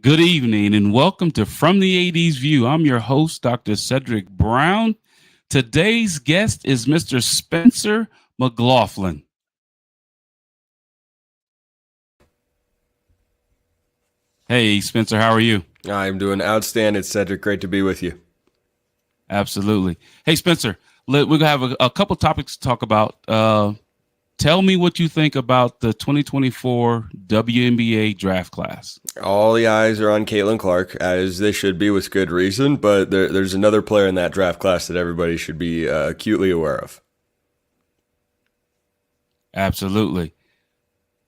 Good evening and welcome to From the 80s View. I'm your host, Dr. Cedric Brown. Today's guest is Mr. Spencer Mclaughlin. Hey, Spencer, how are you? I'm doing outstanding, Cedric. Great to be with you. Absolutely. Hey, Spencer, we're going to have a couple topics to talk about. Tell me what you think about the 2024 WNBA draft class. All the eyes are on Caitlin Clark, as they should be with good reason, but there's another player in that draft class that everybody should be acutely aware of. Absolutely.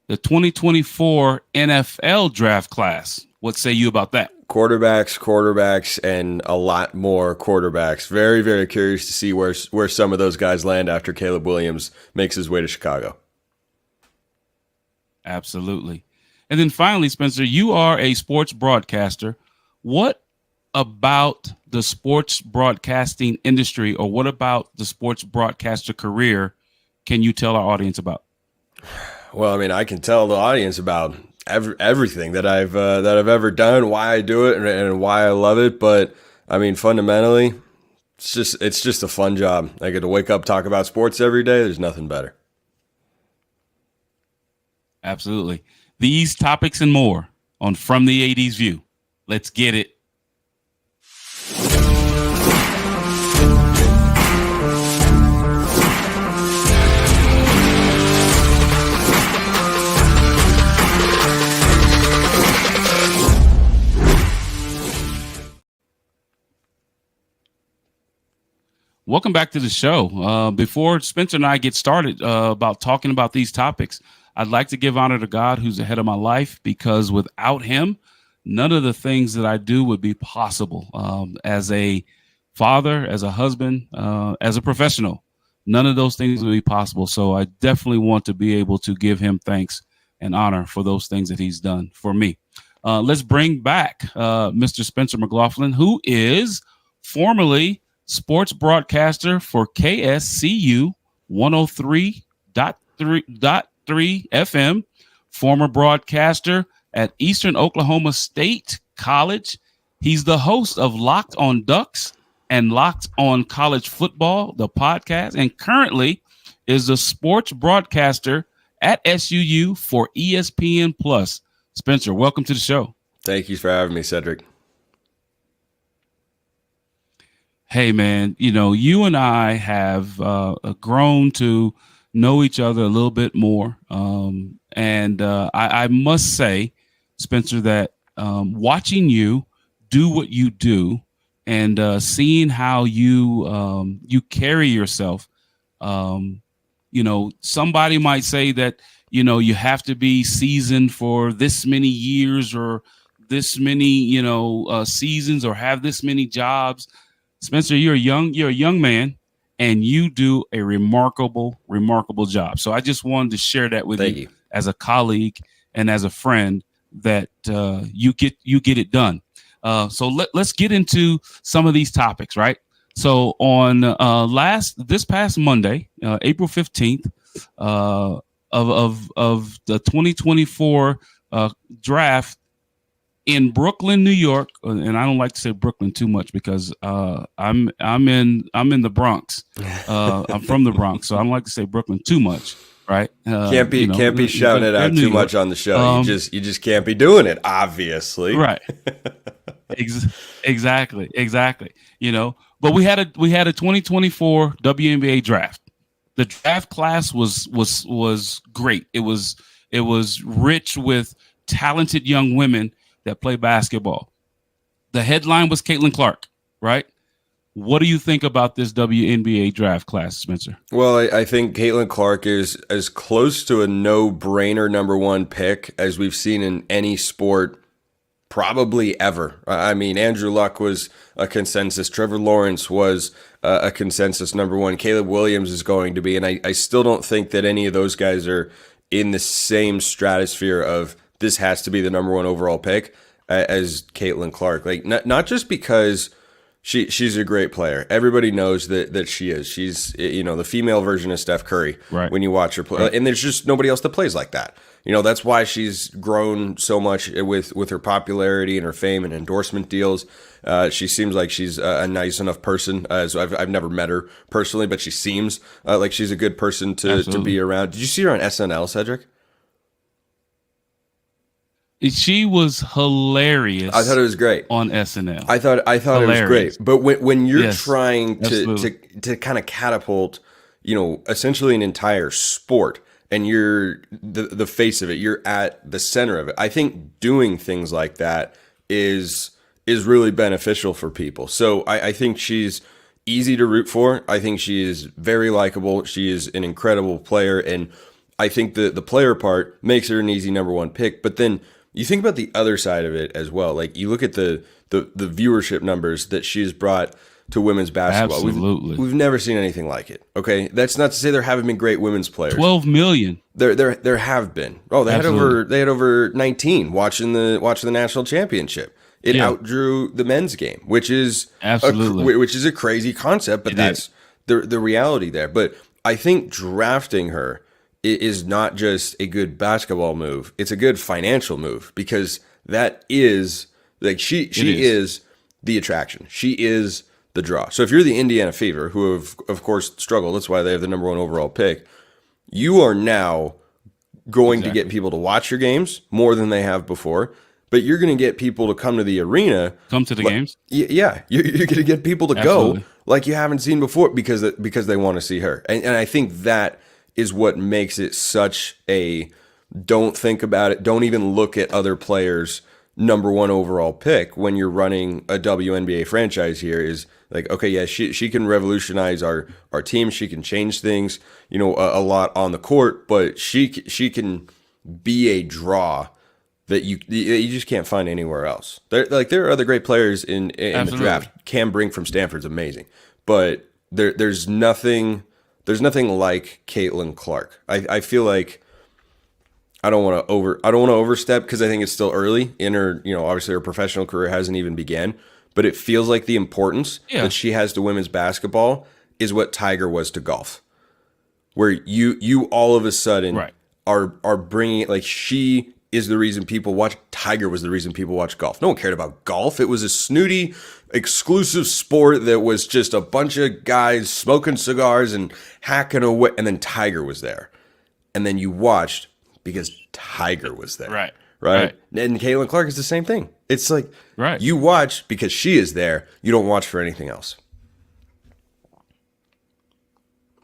The 2024 NFL draft class. What say you about that? Quarterbacks, and a lot more quarterbacks. Very, very curious to see where some of those guys land after Caleb Williams makes his way to Chicago. Absolutely. And then finally, Spencer, you are a sports broadcaster. What about the sports broadcasting industry, or what about the sports broadcaster career can you tell our audience about? Well, I mean, I can tell the audience about everything that I've ever done, why I do it, and why I love it. But I mean, fundamentally, it's just a fun job. I get to wake up, talk about sports every day. There's nothing better. Absolutely. These topics and more on From the 80s View. Let's get it. Welcome back to the show. Before Spencer and I get started about talking about these topics, I'd like to give honor to God, who's the head of my life, because without him, none of the things that I do would be possible. As a father, as a husband, as a professional, none of those things would be possible. So I definitely want to be able to give him thanks and honor for those things that he's done for me. Let's bring back Mr. Spencer Mclaughlin, who is formerly sports broadcaster for KSCU 103.3 FM, former broadcaster at Eastern Oklahoma State College. He's the host of Locked on Ducks and Locked on College Football, the podcast, and currently is a sports broadcaster at SUU for ESPN Plus. Spencer, welcome to the show. Thank you for having me, Cedric. Hey, man, you and I have grown to know each other a little bit more. And I must say, Spencer, that watching you do what you do and seeing how you carry yourself, somebody might say that, you have to be seasoned for this many years or this many, seasons or have this many jobs. Spencer, you're a young man, and you do a remarkable job. So I just wanted to share that with you as a colleague and as a friend that you get it done. So let's get into some of these topics, right? So on this past Monday, April 15th, of the 2024 draft in Brooklyn, New York, and I don't like to say Brooklyn too much because I'm in the Bronx. I'm from the Bronx, so I don't like to say Brooklyn too much, right? Can't be shouting it out too much on the show. You just can't be doing it, obviously. Right. Exactly. But we had a 2024 WNBA draft. The draft class was great. It was rich with talented young women that play basketball. The headline was Caitlin Clark, right? What do you think about this WNBA draft class, Spencer? Well, I think Caitlin Clark is as close to a no-brainer number one pick as we've seen in any sport probably ever. I mean, Andrew Luck was a consensus. Trevor Lawrence was a consensus number one. Caleb Williams is going to be, and I still don't think that any of those guys are in the same stratosphere of this has to be the number one overall pick as Caitlin Clark. Like, not just because she's a great player. Everybody knows that she is. She's, the female version of Steph Curry, right, when you watch her play. Right. And there's just nobody else that plays like that. That's why she's grown so much with her popularity and her fame and endorsement deals. She seems like she's a nice enough person. So I've never met her personally, but she seems like she's a good person to be around. Did you see her on SNL, Cedric? She was hilarious. I thought it was great on SNL. I thought hilarious. It was great. But when you're trying to kind of catapult, essentially an entire sport, and you're the face of it, you're at the center of it. I think doing things like that is really beneficial for people. So I think she's easy to root for. I think she is very likable. She is an incredible player, and I think the player part makes her an easy number one pick. But then you think about the other side of it as well. Like you look at the viewership numbers that she's brought to women's basketball. Absolutely. We've never seen anything like it. Okay, that's not to say there haven't been great women's players. 12 million. There have been. Oh, they had over 19 watching the national championship. It outdrew the men's game, which is a crazy concept, but that's the reality there. But I think drafting her is not just a good basketball move; it's a good financial move, because that is like she is the attraction. She is the draw. So if you're the Indiana Fever, who have of course struggled, that's why they have the number one overall pick. You are now going to get people to watch your games more than they have before. But you're going to get people to come to the arena. Come to the games? Yeah. You're going to get people to go like you haven't seen before because they want to see her. And I think that is what makes it such a don't think about it, don't even look at other players' number one overall pick when you're running a WNBA franchise here is like, okay, yeah, she can revolutionize our team. She can change things, a lot on the court, but she can be a draw that you just can't find anywhere else. There are other great players in the draft. Cam Brink from Stanford's amazing, but there's nothing like Caitlin Clark. I feel like I don't want to overstep because I think it's still early in her. Obviously her professional career hasn't even began, but it feels like the importance that she has to women's basketball is what Tiger was to golf, where you all of a sudden are bringing it. Like she is the reason people watch. Tiger was the reason people watch golf. No one cared about golf. It was a snooty, exclusive sport that was just a bunch of guys smoking cigars and hacking away. And then Tiger was there. And then you watched because Tiger was there. Right. And Caitlin Clark is the same thing. It's like you watch because she is there. You don't watch for anything else.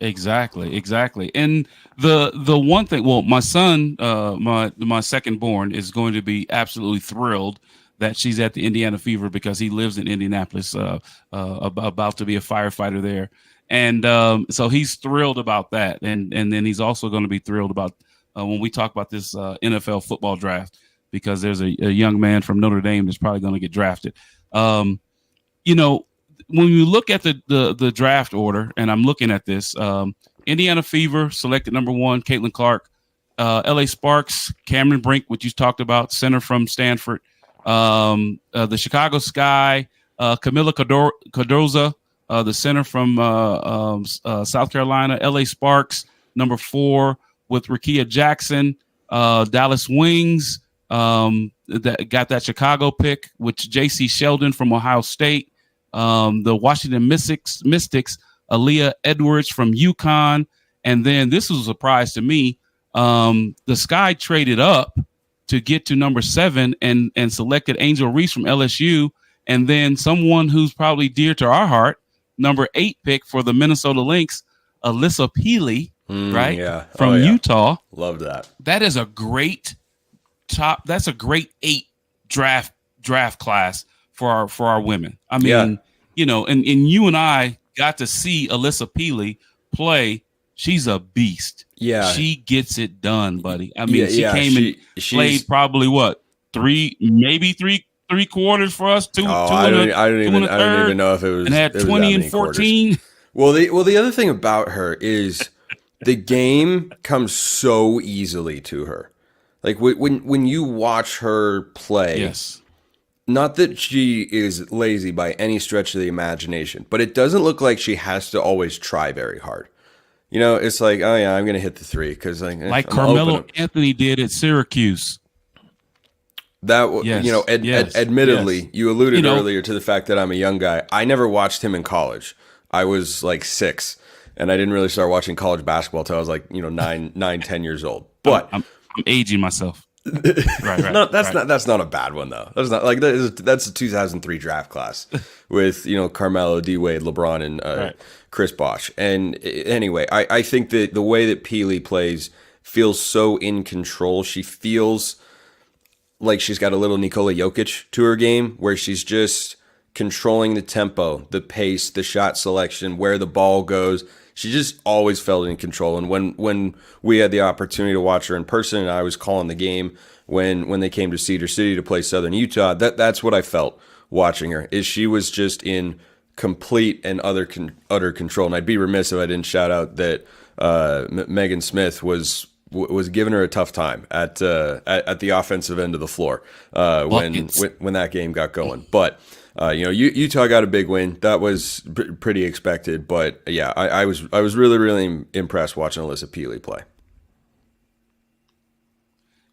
Exactly. And the one thing, well, my son, my second born is going to be absolutely thrilled that she's at the Indiana Fever because he lives in Indianapolis, about to be a firefighter there. And so he's thrilled about that. And then he's also going to be thrilled about when we talk about this NFL football draft, because there's a young man from Notre Dame that's probably going to get drafted. When you look at the draft order, and I'm looking at this, Indiana Fever selected number one, Caitlin Clark, LA Sparks, Cameron Brink, which you talked about, center from Stanford, the Chicago Sky, Camila Cardoza, the center from South Carolina, LA Sparks, number 4 with Rakia Jackson, Dallas Wings, that got that Chicago pick, which J.C. Sheldon from Ohio State, the Washington Mystics, Aaliyah Edwards from UConn. And then this was a surprise to me. The Sky traded up to get to number 7 and selected Angel Reese from LSU. And then someone who's probably dear to our heart, number 8 pick for the Minnesota Lynx, Alyssa Peely, from Utah. Love that. That is a great that's a great 8 draft class for our women. I mean, and you and I got to see Alyssa Peely play. She's a beast. Yeah. She gets it done, buddy. I mean, she came and played probably three quarters for us. I don't even know if it was, and had 20 and 14. Well, the other thing about her is the game comes so easily to her. Like when you watch her play, not that she is lazy by any stretch of the imagination, but it doesn't look like she has to always try very hard. it's like, oh yeah, I'm gonna hit the three because Like I'm Carmelo open. Anthony did at Syracuse. That Yes, yes, admittedly, yes. you You alluded know, earlier to the fact that I'm a young guy. I never watched him in college. I was like 6, and I didn't really start watching college basketball till I was like 10 years old. But I'm aging myself. Right, right, no, right. that's not a bad one though. That's not like that's a 2003 draft class with Carmelo, D Wade, LeBron, and Right. Chris Bosh. And anyway, I think that the way that Peely plays feels so in control. She feels like she's got a little Nikola Jokic to her game, where she's just controlling the tempo, the pace, the shot selection, where the ball goes. She just always felt in control. And when we had the opportunity to watch her in person, and I was calling the game when they came to Cedar City to play Southern Utah, that's what I felt watching her. Is she was just in complete and utter control. And I'd be remiss if I didn't shout out that Megan Smith was giving her a tough time at the offensive end of the floor when that game got going. But Utah got a big win. That was pretty expected. But yeah, I was really, really impressed watching Alyssa Peely play.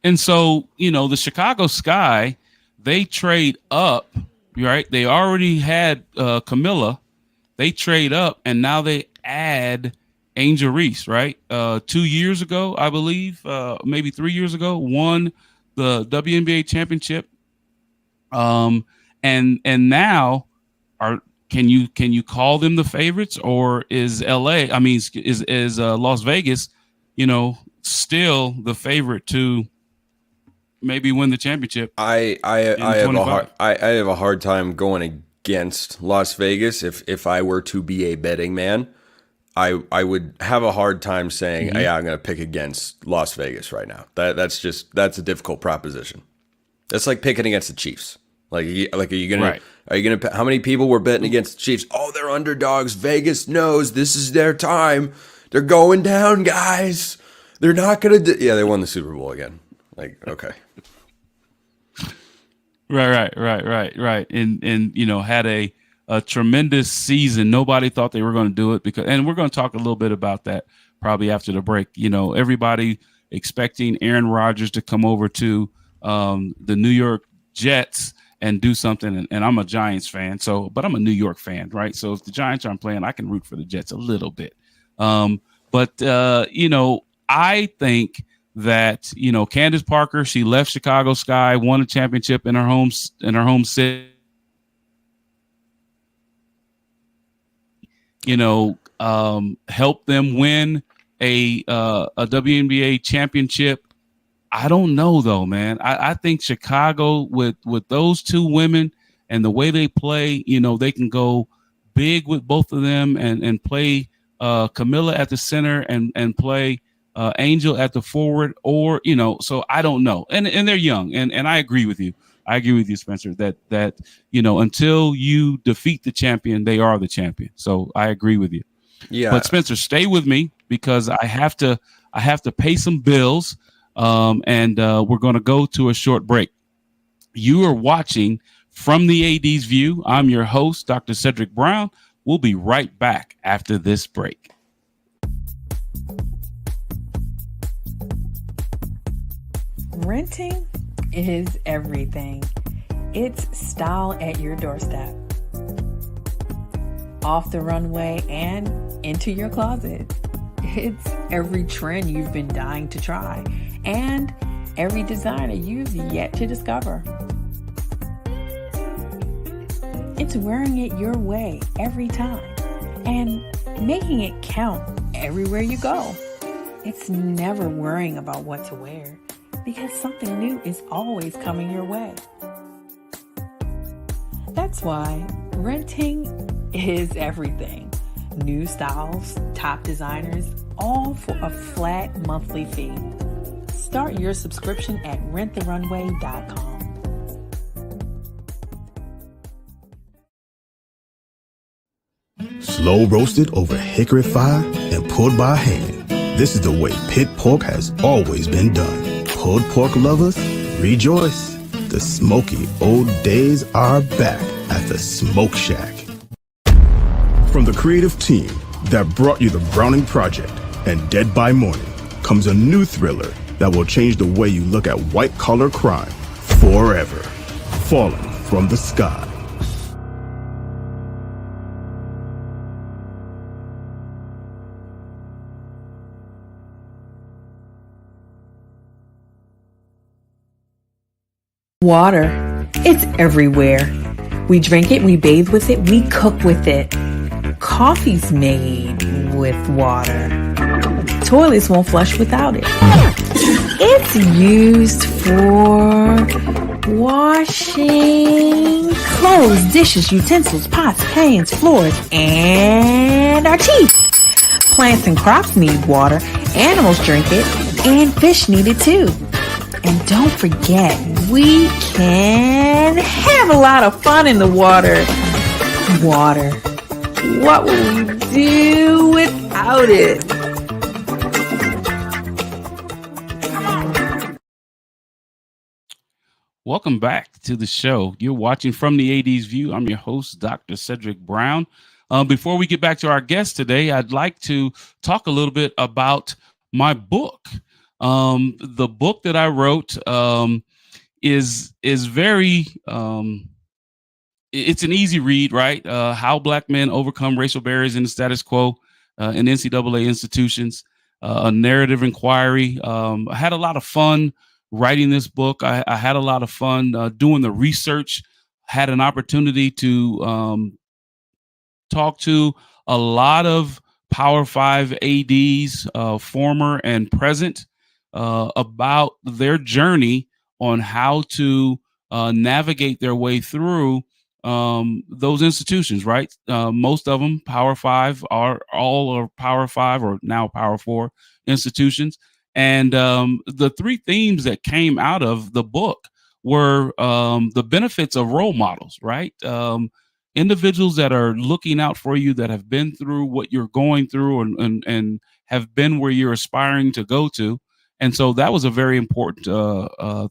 And so, the Chicago Sky, they trade up, right? They already had Camilla. They trade up, and now they add Angel Reese, right? 2 years ago, I believe, maybe 3 years ago, won the WNBA championship. And now can you call them the favorites, or is LA? I mean, is Las Vegas, still the favorite to maybe win the championship? I have a hard time going against Las Vegas. If I were to be a betting man, I would have a hard time saying, yeah, I'm going to pick against Las Vegas right now. That's a difficult proposition. That's like picking against the Chiefs. Are you gonna? How many people were betting against the Chiefs? Oh, they're underdogs. Vegas knows this is their time. They're going down, guys. They're not gonna. Yeah, they won the Super Bowl again. Okay. Right. And had a tremendous season. Nobody thought they were going to do it and we're going to talk a little bit about that probably after the break. Everybody expecting Aaron Rodgers to come over to the New York Jets and do something. And I'm a Giants fan, but I'm a New York fan, right? So if the Giants aren't playing, I can root for the Jets a little bit. But I think that, Candace Parker, she left Chicago Sky, won a championship in her home city. Help them win a WNBA championship. I don't know though, man. I think Chicago with those two women and the way they play, they can go big with both of them and play Camilla at the center and play Angel at the forward, or so I don't know. And they're young, and I agree with you. I agree with you, Spencer, that until you defeat the champion, they are the champion. So I agree with you. Yeah. But Spencer, stay with me because I have to pay some bills. And we're going to go to a short break. You are watching From the AD's View. I'm your host, Dr. Cedric Brown. We'll be right back after this break. Renting is everything. It's style at your doorstep, off the runway and into your closet. It's every trend you've been dying to try and every designer you've yet to discover. It's wearing it your way every time and making it count everywhere you go. It's never worrying about what to wear because something new is always coming your way. That's why renting is everything. New styles, top designers, all for a flat monthly fee. Start your subscription at renttherunway.com. Slow roasted over hickory fire and pulled by hand. This is the way pit pork has always been done. Pulled pork lovers, rejoice. The smoky old days are back at the Smoke Shack. From the creative team that brought you the Browning Project And Dead by Morning comes a new thriller that will change the way you look at white-collar crime forever. Falling from the Sky. Water. It's everywhere. We drink it, we bathe with it, we cook with it. Coffee's made with water. Toilets won't flush without it. It's used for washing clothes, dishes, utensils, pots, pans, floors, and our teeth. Plants and crops need water, animals drink it, and fish need it too. And don't forget, we can have a lot of fun in the water. Water. What will we do without it? Welcome back to the show. You're watching From the 80s View. I'm your host, Dr. Cedric Brown. Before we get back to our guest today, I'd like to talk a little bit about my book. The book that I wrote is very it's an easy read, right? How Black men overcome racial barriers in the status quo in NCAA institutions. A narrative inquiry. I had a lot of fun writing this book. I had a lot of fun doing the research. Had an opportunity to talk to a lot of Power 5 ADs, former and present, about their journey on how to navigate their way through those institutions, right? Most of them, Power 5, are Power 5 or now Power 4 institutions. And the three themes that came out of the book were the benefits of role models, right? Individuals that are looking out for you, that have been through what you're going through and have been where you're aspiring to go to. And so that was a very important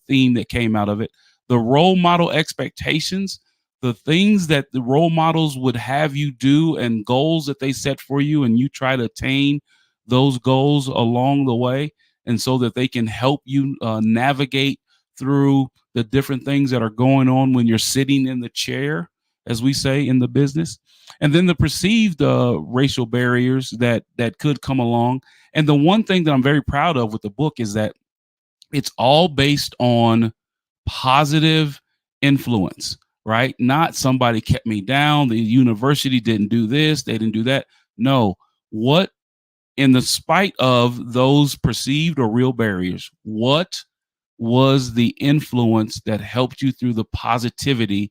theme that came out of it. The role model expectations, the things that the role models would have you do and goals that they set for you, and you try to attain those goals along the way. And so that they can help you navigate through the different things that are going on when you're sitting in the chair, as we say in the business. And then the perceived racial barriers that could come along. And the one thing that I'm very proud of with the book is that it's all based on positive influence, right? Not somebody kept me down, the university didn't do this, they didn't do that. No, what, in the spite of those perceived or real barriers, what was the influence that helped you through the positivity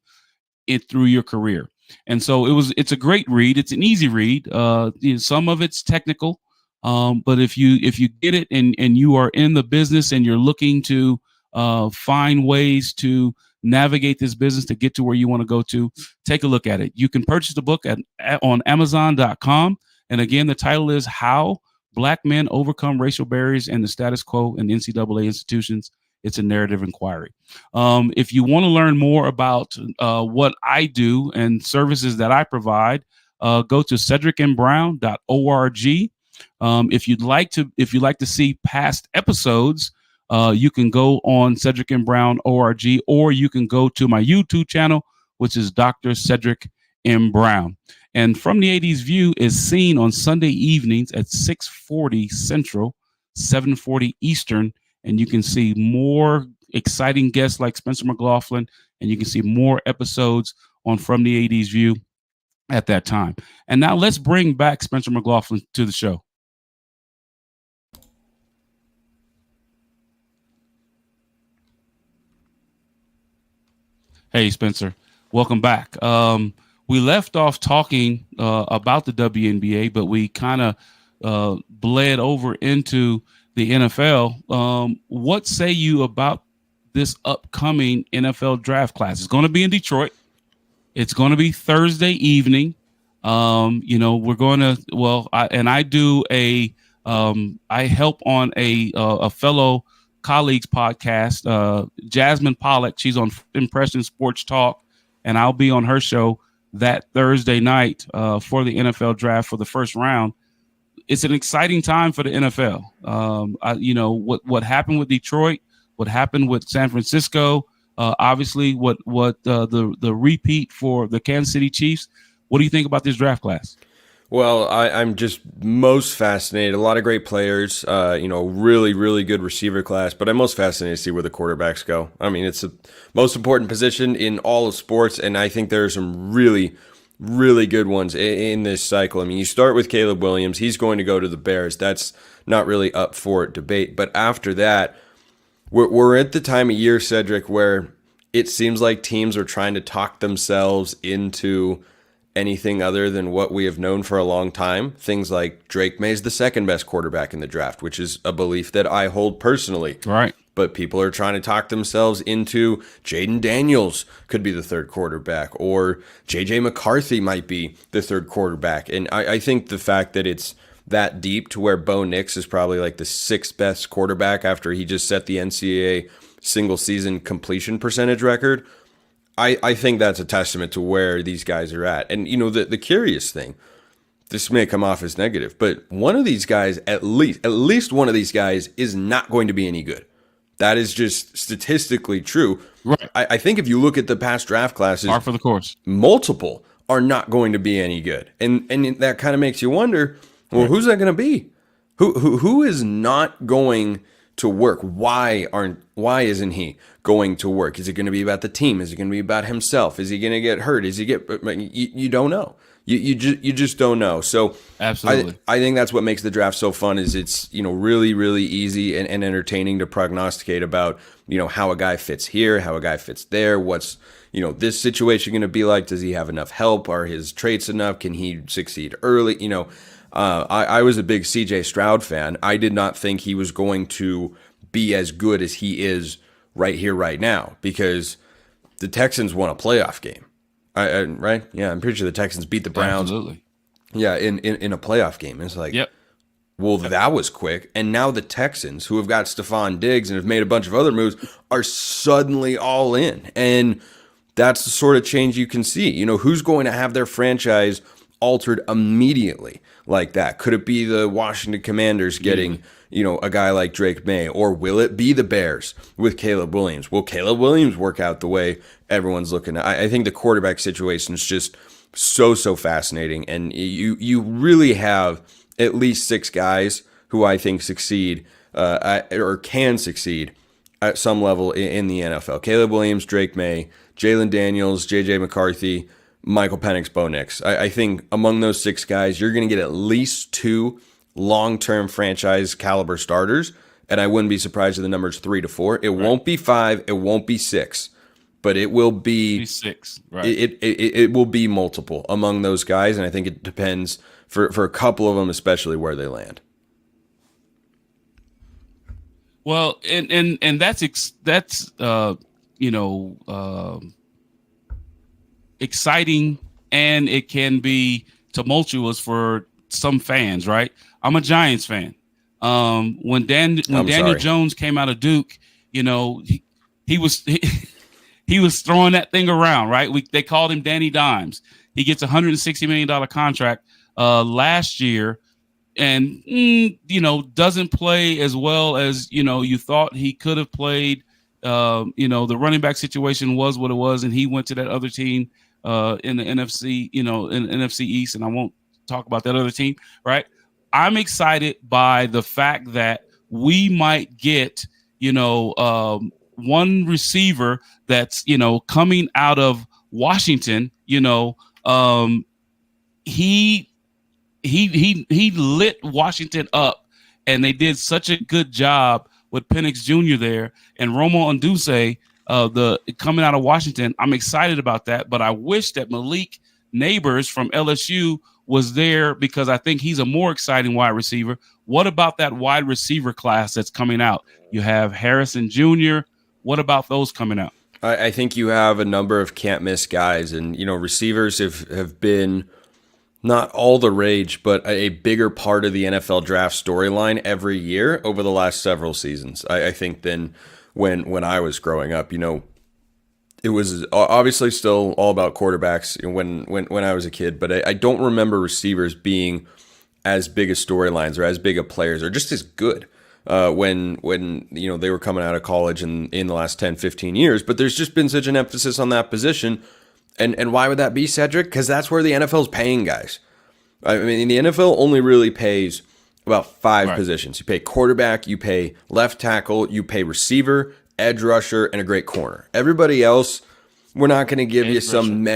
through your career? And so it's a great read. It's an easy read. Some of it's technical, but if you get it and you are in the business and you're looking to find ways to navigate this business to get to where you want to go to, take a look at it. You can purchase the book on Amazon.com. And again, the title is How Black Men Overcome Racial Barriers and the Status Quo in NCAA Institutions. It's a narrative inquiry. If you want to learn more about what I do and services that I provide, go to cedricandbrown.org. If you'd like to see past episodes, you can go on cedricandbrown.org, or you can go to my YouTube channel, which is Dr. Cedric M. Brown. And From the 80s View is seen on Sunday evenings at 6:40 Central, 7:40 Eastern. And you can see more exciting guests like Spencer Mclaughlin, and you can see more episodes on From the 80s View at that time. And now let's bring back Spencer Mclaughlin to the show. Hey, Spencer, welcome back. We left off talking about the WNBA, but we kind of bled over into the NFL. What say you about this upcoming NFL draft class? It's going to be in Detroit. It's going to be Thursday evening. We're going to, I help on a fellow colleagues podcast, Jasmine Pollock. She's on Impression Sports Talk, and I'll be on her show that Thursday night for the NFL draft for the first round. it's an exciting time for the NFL. What happened with Detroit, what happened with San Francisco, obviously what the repeat for the Kansas City Chiefs. What do you think about this draft class? Well, I'm just most fascinated. A lot of great players, really, really good receiver class, but I'm most fascinated to see where the quarterbacks go. I mean, it's the most important position in all of sports, and I think there are some really, really good ones in this cycle. I mean, you start with Caleb Williams. He's going to go to the Bears. That's not really up for debate. But after that, we're at the time of year, Cedric, where it seems like teams are trying to talk themselves into anything other than what we have known for a long time. Things like Drake May's the second best quarterback in the draft, which is a belief that I hold personally. Right. But people are trying to talk themselves into Jaden Daniels could be the third quarterback, or JJ McCarthy might be the third quarterback. And I think the fact that it's that deep to where Bo Nix is probably like the sixth best quarterback after he just set the NCAA single season completion percentage record, I think that's a testament to where these guys are at. And, the curious thing, this may come off as negative, but one of these guys, at least one of these guys is not going to be any good. That is just statistically true. Right. I think if you look at the past draft classes, Par for the course, multiple are not going to be any good. And that kind of makes you wonder, well, who's that going to be? Who is not going to work? Why isn't he going to work? Is it going to be about the team? Is it going to be about himself? Is he going to get hurt? You don't know. You just don't know. So absolutely, I think that's what makes the draft so fun. Is it's really, really easy and entertaining to prognosticate about how a guy fits here, how a guy fits there. What's this situation going to be like? Does he have enough help? Are his traits enough? Can he succeed early? I was a big CJ Stroud fan. I did not think he was going to be as good as he is right here, right now, because the Texans won a playoff game. Right? Yeah, I'm pretty sure the Texans beat the Browns. Absolutely. Yeah, in a playoff game. It's like, yep. Well, that was quick. And now the Texans, who have got Stephon Diggs and have made a bunch of other moves, are suddenly all in. And that's the sort of change you can see. Who's going to have their franchise altered immediately like that? Could it be the Washington Commanders getting, a guy like Drake May? Or will it be the Bears with Caleb Williams? Will Caleb Williams work out the way everyone's looking at? I think the quarterback situation is just so fascinating. And you really have at least six guys who I think succeed or can succeed at some level in the NFL. Caleb Williams, Drake May, Jalen Daniels, J.J. McCarthy, Michael Penix, Bo Nix. I think among those six guys, you're going to get at least two long-term franchise caliber starters, and I wouldn't be surprised if the number's 3 to 4. It won't be 5, it won't be 6, but it will be 6. Right. It will be multiple among those guys, and I think it depends for a couple of them, especially where they land. Well, and that's exciting, and it can be tumultuous for some fans, right? I'm a Giants fan. When Daniel Jones came out of Duke, he was he was throwing that thing around, right? They called him Danny Dimes. He gets a $160 million contract last year, and doesn't play as well as you thought he could have played. The running back situation was what it was, and he went to that other team in the NFC, in NFC East, and I won't talk about that other team, right? I'm excited by the fact that we might get, one receiver that's, coming out of Washington, he lit Washington up, and they did such a good job with Penix Jr. there and Romo Odunze, the coming out of Washington. I'm excited about that, but I wish that Malik Neighbors from LSU was there because I think he's a more exciting wide receiver. What about that wide receiver class that's coming out? You have Harrison Jr. What about those coming out? I think you have a number of can't miss guys, and receivers have been not all the rage, but a bigger part of the NFL draft storyline every year over the last several seasons. I think than when I was growing up. It was obviously still all about quarterbacks when I was a kid, but I don't remember receivers being as big a storylines or as big of players or just as good when they were coming out of college in the last 10, 15 years. But there's just been such an emphasis on that position. And why would that be, Cedric? Because that's where the NFL is paying guys. I mean, the NFL only really pays about five positions. You pay quarterback, you pay left tackle, you pay receiver, edge rusher, and a great corner. Everybody else, we're not going to give you some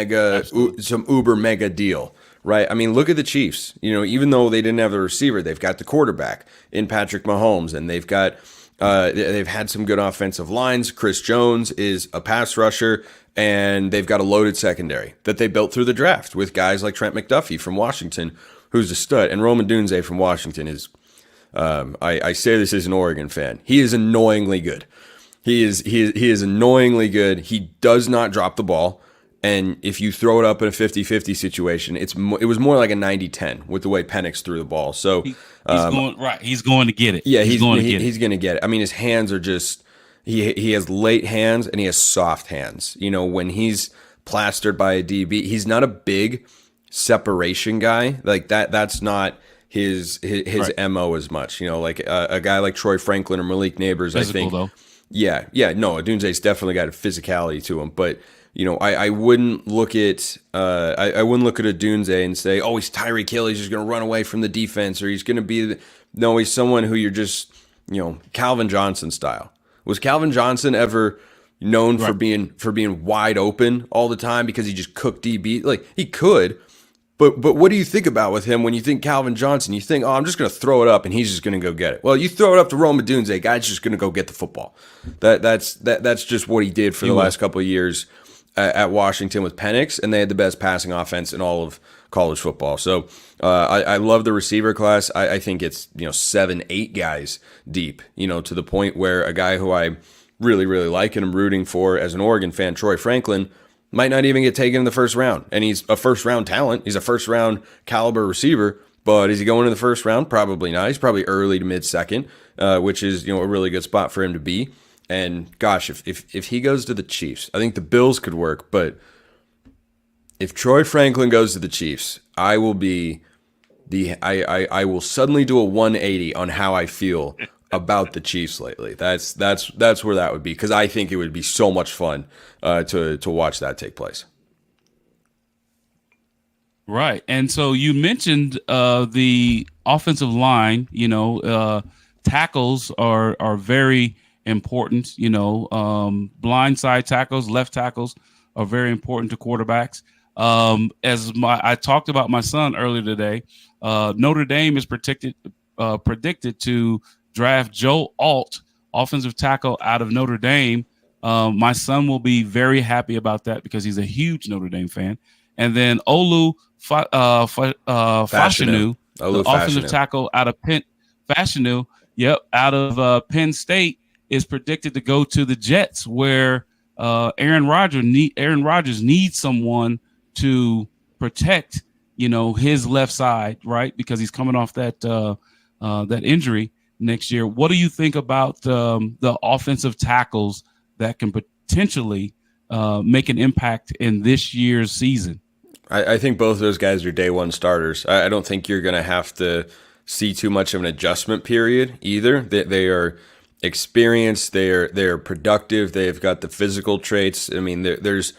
uber mega deal, right? I mean, look at the Chiefs. Even though they didn't have a receiver, they've got the quarterback in Patrick Mahomes, and they've had some good offensive lines. Chris Jones is a pass rusher, and they've got a loaded secondary that they built through the draft with guys like Trent McDuffie from Washington, who's a stud, and Roman Dunze from Washington is. I say this as an Oregon fan. He is annoyingly good. He is annoyingly good. He does not drop the ball. And if you throw it up in a 50-50 situation, it was more like a 90-10 with the way Penix threw the ball. So he's going to get it. Yeah, he's going to get it. I mean, his hands are just he has late hands and he has soft hands. When he's plastered by a DB, he's not a big separation guy. Like that's not his MO as much. Like a guy like Troy Franklin or Malik Neighbors, Physical, I think. Though. Yeah. No, Dunze's definitely got a physicality to him, but I wouldn't look at I wouldn't look at a Dunze and say, oh, he's Tyreek Hill, he's just going to run away from the defense, or he's going to be no, he's someone who you're just Calvin Johnson style. Was Calvin Johnson ever known for being wide open all the time because he just cooked DB? Like he could, but what do you think about with him when you think Calvin Johnson? You think, oh, I'm just going to throw it up and he's just going to go get it. Well, you throw it up to Rome Dunze, guy's just going to go get the football. That's just what he did for the last couple of years at Washington with Penix, and they had the best passing offense in all of college football. So I love the receiver class. I think it's 7-8 guys deep. To the point where a guy who I really really like and I'm rooting for as an Oregon fan, Troy Franklin, might not even get taken in the first round. And he's a first round talent. He's a first round caliber receiver. But is he going in the first round? Probably not. He's probably early to mid second, which is a really good spot for him to be. And gosh, if he goes to the Chiefs, I think the Bills could work. But if Troy Franklin goes to the Chiefs, I will be I will suddenly do a 180 on how I feel about the Chiefs lately. That's where that would be, because I think it would be so much fun to watch that take place. Right. And so you mentioned the offensive line. Tackles are very important. Blindside tackles, left tackles are very important to quarterbacks. I talked about my son earlier today, Notre Dame is predicted to draft Joe Alt, offensive tackle out of Notre Dame. My son will be very happy about that because he's a huge Notre Dame fan. And then Olu Fashanu, offensive tackle out of Penn State, is predicted to go to the Jets, where Aaron Rodgers needs someone to protect, his left side, right? Because he's coming off that injury next year. What do you think about the offensive tackles that can potentially make an impact in this year's season? I think both of those guys are day one starters. I don't think you're going to have to see too much of an adjustment period either. They are experienced. They're productive. They've got the physical traits. I mean, there's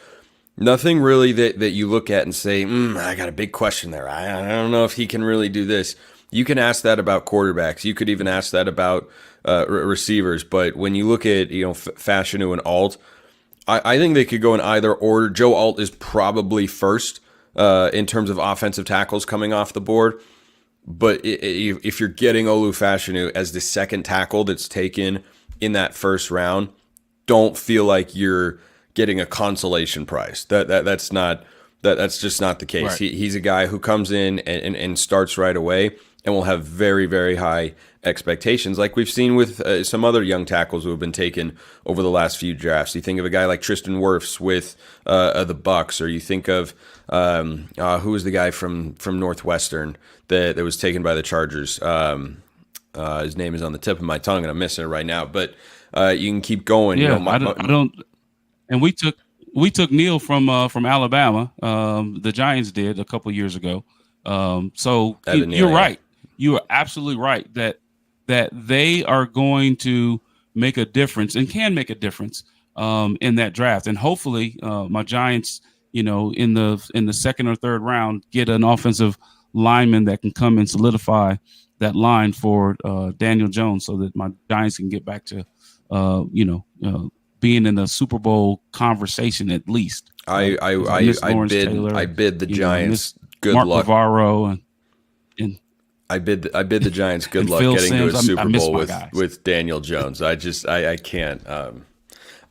nothing really that you look at and say, I got a big question there. I don't know if he can really do this. You can ask that about quarterbacks. You could even ask that about receivers. But when you look at Fashanu and Alt, I think they could go in either order. Joe Alt is probably first in terms of offensive tackles coming off the board. But if you're getting Olu Fashanu as the second tackle that's taken in that first round, don't feel like you're getting a consolation prize. That's just not the case. Right. He's a guy who comes in and starts right away and will have very, very high expectations, like we've seen with some other young tackles who have been taken over the last few drafts. You think of a guy like Tristan Wirfs with the Bucks, or you think of who was the guy from Northwestern that was taken by the Chargers. His name is on the tip of my tongue, and I'm missing it right now. But you can keep going. Yeah, I don't. And we took Neil from Alabama. The Giants did a couple years ago. So you're right. you are absolutely right that they are going to make a difference and can make a difference in that draft. And hopefully, my Giants, in the second or third round, get an offensive lineman that can come and solidify that line for Daniel Jones, so that my Giants can get back to, being in the Super Bowl conversation at least. I bid the Giants good Mark luck. Bavaro and I bid the Giants good and luck Phil getting Simms. to a Super miss Bowl my guys. with Daniel Jones. I can't.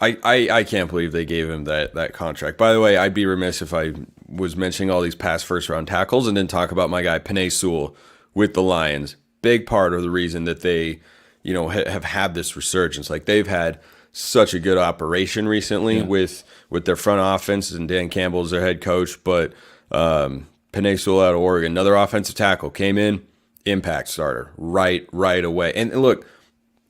I can't believe they gave him that contract. By the way, I'd be remiss if I was mentioning all these past first round tackles and didn't talk about my guy Penei Sewell with the Lions. Big part of the reason that they, have had this resurgence. Like, they've had such a good operation recently with their front offense, and Dan Campbell's their head coach. But Penei Sewell out of Oregon, another offensive tackle, came in, impact starter right away. And look,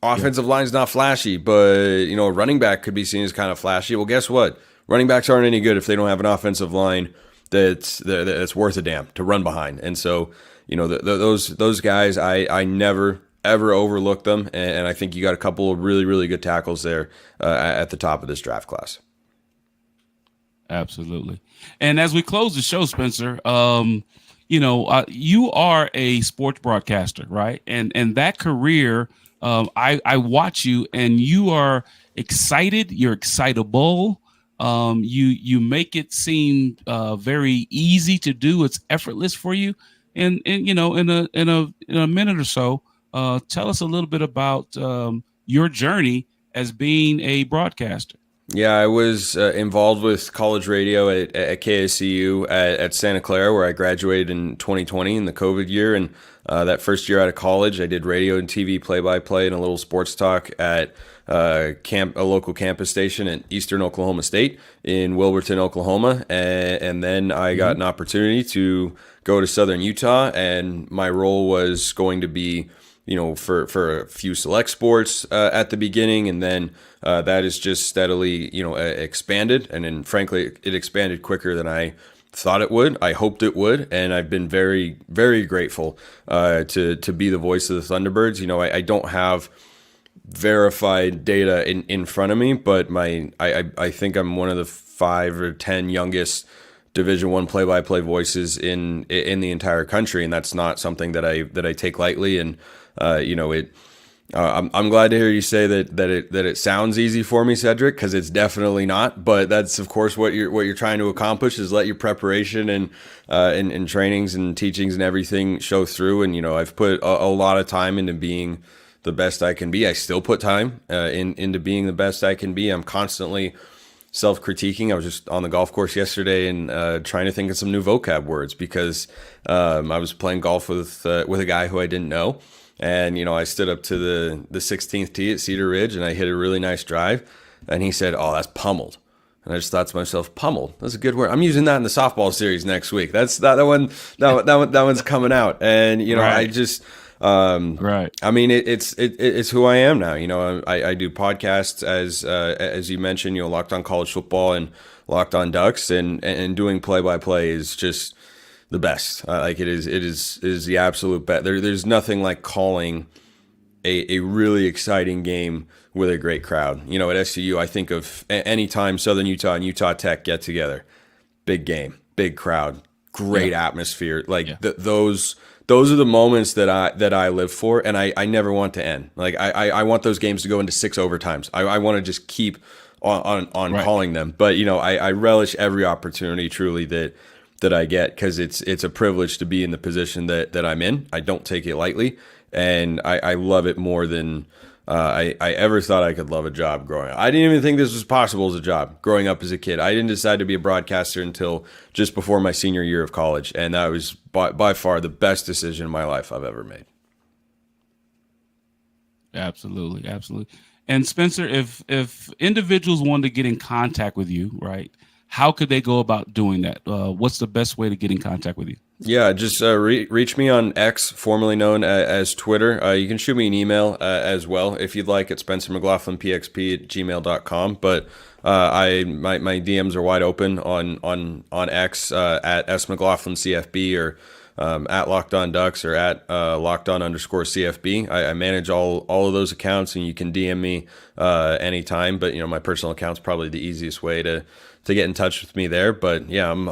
offensive line's not flashy, but a running back could be seen as kind of flashy. Well, guess what? Running backs aren't any good if they don't have an offensive line that's worth a damn to run behind. And so, those guys, I never ever overlook them, and I think you got a couple of really, really good tackles there at the top of this draft class. Absolutely. And as we close the show, Spencer, you are a sports broadcaster, right? And that career, I watch you, and you are excited. You're excitable. You make it seem very easy to do. It's effortless for you. And in a minute or so, tell us a little bit about your journey as being a broadcaster. Yeah, I was involved with college radio at KSCU at Santa Clara, where I graduated in 2020 in the COVID year. And that first year out of college, I did radio and TV play-by-play and a little sports talk at a local campus station at Eastern Oklahoma State in Wilburton, Oklahoma. And then I got an opportunity to go to Southern Utah, and my role was going to be for a few select sports at the beginning, and then that is just steadily, expanded. And then, frankly, it expanded quicker than I thought it would. I hoped it would, and I've been very, very grateful to be the voice of the Thunderbirds. I don't have verified data in front of me, but I think I'm one of the 5 or 10 youngest Division I play-by-play voices in the entire country, and that's not something that I take lightly. And I'm glad to hear you say that it sounds easy for me, Cedric, because it's definitely not. But that's, of course, what you're trying to accomplish, is let your preparation and trainings and teachings and everything show through. And I've put a lot of time into being the best I can be. I still put time into being the best I can be. I'm constantly self-critiquing. I was just on the golf course yesterday and trying to think of some new vocab words, because I was playing golf with a guy who I didn't know. And, I stood up to the 16th tee at Cedar Ridge, and I hit a really nice drive. And he said, "Oh, that's pummeled." And I just thought to myself, pummeled? That's a good word. I'm using that in the softball series next week. That's that one. That one's coming out. And, right. I just, right. I mean, it's who I am now. I do podcasts as you mentioned, Locked On College Football and Locked On Ducks, and doing play-by-play is just the best. It is the absolute best. There's nothing like calling a really exciting game with a great crowd. At SCU, I think of any time Southern Utah and Utah Tech get together, big game, big crowd, great atmosphere. Those are the moments that I live for, and I never want to end. I want those games to go into 6 overtimes. I want to just keep on right. calling them. But I relish every opportunity truly that I get, because it's a privilege to be in the position that I'm in. I don't take it lightly, and I love it more than I ever thought I could love a job growing up. I didn't even think this was possible as a job growing up as a kid. I didn't decide to be a broadcaster until just before my senior year of college, and that was by far the best decision in my life I've ever made. Absolutely. And Spencer, if individuals wanted to get in contact with you, right, how could they go about doing that? What's the best way to get in contact with you? Yeah, just reach me on X, formerly known as Twitter. You can shoot me an email as well, if you'd like, at spencermclaughlinpxp@gmail.com. But my DMs are wide open on X at smclaughlincfb, or at Locked On Ducks or at Locked On _ CFB. I manage all of those accounts, and you can DM me anytime. But my personal account's probably the easiest way to get in touch with me there. But yeah, I'm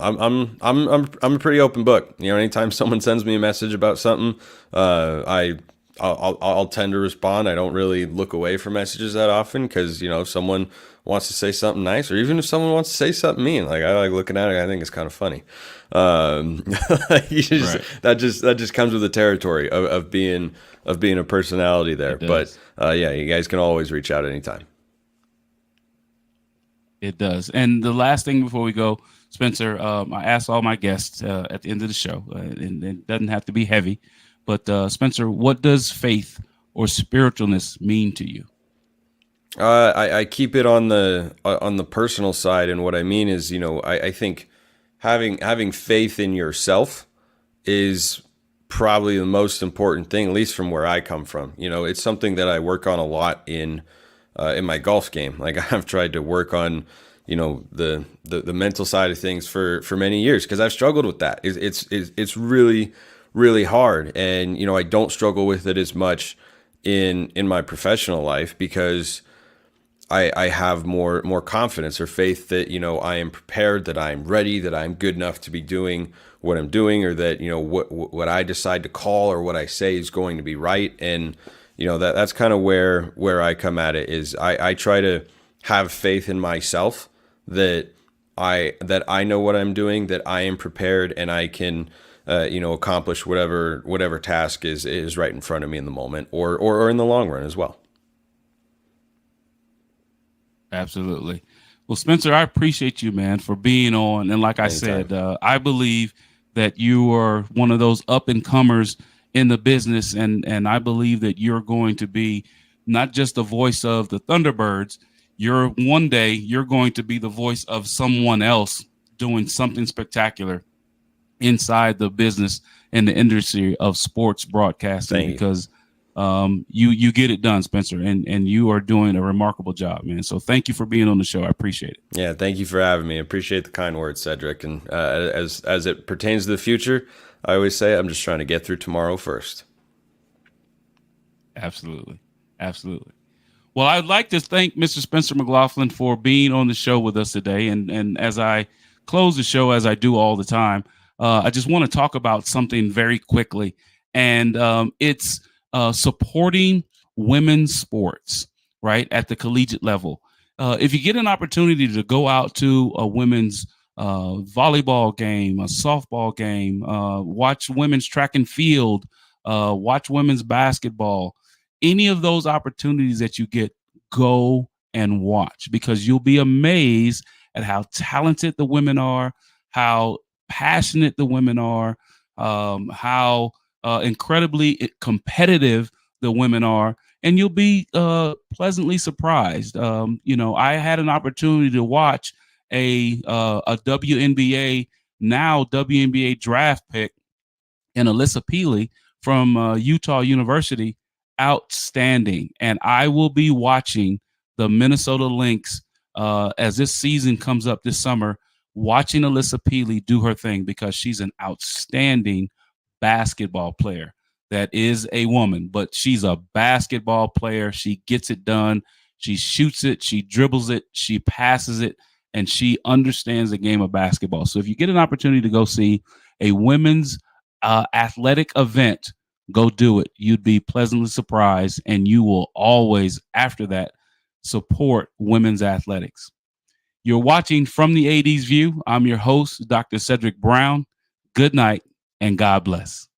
a pretty open book. Anytime someone sends me a message about something, I'll tend to respond. I don't really look away from messages that often because if someone wants to say something nice, or even if someone wants to say something mean, like I like looking at it, I think it's kind of funny. That just comes with the territory of being a personality there. But yeah, you guys can always reach out anytime. It does. And the last thing before we go, Spencer, I ask all my guests at the end of the show, and it doesn't have to be heavy, but Spencer, what does faith or spiritualness mean to you? I keep it on the personal side, and what I mean is, I think having faith in yourself is probably the most important thing, at least from where I come from. It's something that I work on a lot in my golf game. Like I've tried to work on, the mental side of things for many years because I've struggled with that. It's really, really hard, and I don't struggle with it as much in my professional life because I have more confidence or faith that I am prepared, that I'm ready, that I'm good enough to be doing what I'm doing, or that what I decide to call or what I say is going to be right. And that's kind of where I come at it. Is I try to have faith in myself that I know what I'm doing, that I am prepared, and I can accomplish whatever task is right in front of me in the moment, or in the long run as well. Absolutely. Well, Spencer, I appreciate you, man, for being on. And like I said, I believe that you are one of those up and comers in the business. And I believe that you're going to be not just the voice of the Thunderbirds. One day you're going to be the voice of someone else doing something spectacular inside the business and the industry of sports broadcasting. Because you get it done, Spencer, and you are doing a remarkable job, man. So thank you for being on the show. I appreciate it. Yeah, thank you for having me. I appreciate the kind words, Cedric. And as it pertains to the future, I always say I'm just trying to get through tomorrow first. Absolutely. Well, I'd like to thank Mr. Spencer Mclaughlin for being on the show with us today. And as I close the show, as I do all the time, I just want to talk about something very quickly. And it's supporting women's sports, right, at the collegiate level. If you get an opportunity to go out to a women's volleyball game, a softball game, watch women's track and field, watch women's basketball, any of those opportunities that you get, go and watch, because you'll be amazed at how talented the women are, how passionate the women are, how incredibly competitive the women are, and you'll be pleasantly surprised. I had an opportunity to watch a WNBA draft pick in Alyssa Peely from Utah University. Outstanding. And I will be watching the Minnesota Lynx as this season comes up this summer, watching Alyssa Peely do her thing, because she's an outstanding basketball player. That is a woman, but she's a basketball player. She gets it done. She shoots it. She dribbles it. She passes it. And she understands the game of basketball. So if you get an opportunity to go see a women's athletic event, go do it. You'd be pleasantly surprised, and you will always, after that, support women's athletics. You're watching From the 80s View. I'm your host, Dr. Cedric Brown. Good night, and God bless.